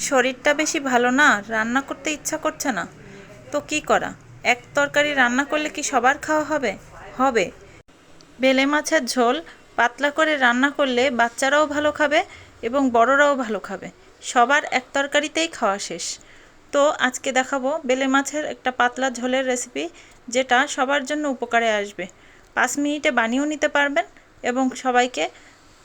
শরীরটা বেশি ভালো না, রান্না করতে ইচ্ছা করছে না, তো কি করা? এক তরকারি রান্না করলে কি সবার খাওয়া হবে? হবে। বেলে মাছের ঝোল পাতলা করে রান্না করলে বাচ্চারাও ভালো খাবে এবং বড়রাও ভালো খাবে। সবার এক তরকারিতেই খাওয়া শেষ। তো আজকে দেখাবো বেলে মাছের একটা পাতলা ঝোলের রেসিপি, যেটা সবার জন্য উপকারে আসবে। 5 মিনিটে বানিয়েও নিতে পারবেন এবং সবাইকে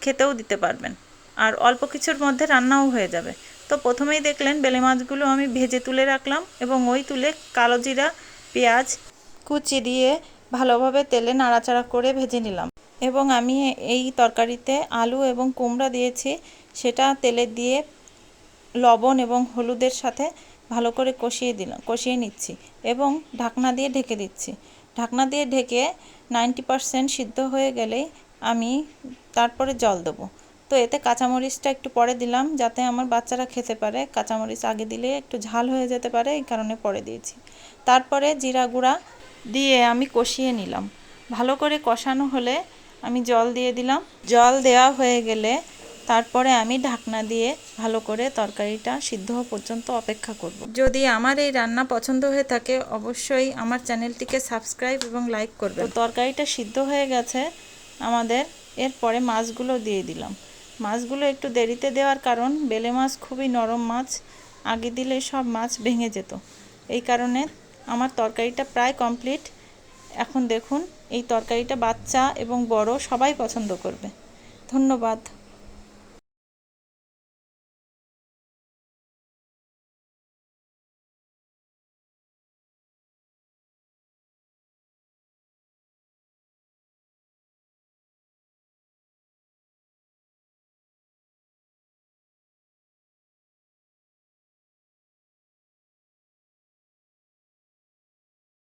খেতেও দিতে পারবেন, আর অল্প কিছুর মধ্যে রান্নাও হয়ে যাবে। তো প্রথমেই দেখলেন বেলে মাছগুলো আমি ভেজে তুলে রাখলাম এবং ওই তুলে কালো জিরা, পেঁয়াজ কুচি দিয়ে ভালোভাবে তেলে নাড়াচাড়া করে ভেজে নিলাম। এবং আমি এই তরকারিতে আলু এবং কুমড়া দিয়েছি, সেটা তেলে দিয়ে লবণ এবং হলুদের সাথে ভালো করে কষিয়ে নিচ্ছি এবং ঢাকনা দিয়ে ঢেকে দিচ্ছি। ঢাকনা দিয়ে ঢেকে 90% সিদ্ধ হয়ে গেলেই আমি তারপরে জল দেবো। তো এতে কাঁচামরিচটা একটু পরে দিলাম, যাতে আমার বাচ্চারা খেতে পারে। কাঁচামরিচ আগে দিলে একটু ঝাল হয়ে যেতে পারে, এই কারণে পরে দিয়েছি। তারপরে জিরা গুঁড়া দিয়ে আমি কষিয়ে নিলাম। ভালো করে কষানো হলে আমি জল দিয়ে দিলাম। জল দেওয়া হয়ে গেলে তারপরে আমি ঢাকনা দিয়ে ভালো করে তরকারিটা সিদ্ধ হওয়া পর্যন্ত অপেক্ষা করব। যদি আমার এই রান্না পছন্দ হয়ে থাকে, অবশ্যই আমার চ্যানেলটিকে সাবস্ক্রাইব এবং লাইক করবেন। তো তরকারিটা সিদ্ধ হয়ে গেছে আমাদের। এরপরে মাছগুলো দিয়ে দিলাম। মাছগুলো একটু দেরিতে দেওয়ার কারণ, বেলে মাছ খুবই নরম মাছ, আগে দিলে সব মাছ ভেঙে যেত। এই কারণে আমার তরকারিটা প্রায় কমপ্লিট। এখন দেখুন, এই তরকারিটা বাচ্চা এবং বড় সবাই পছন্দ করবে। ধন্যবাদ।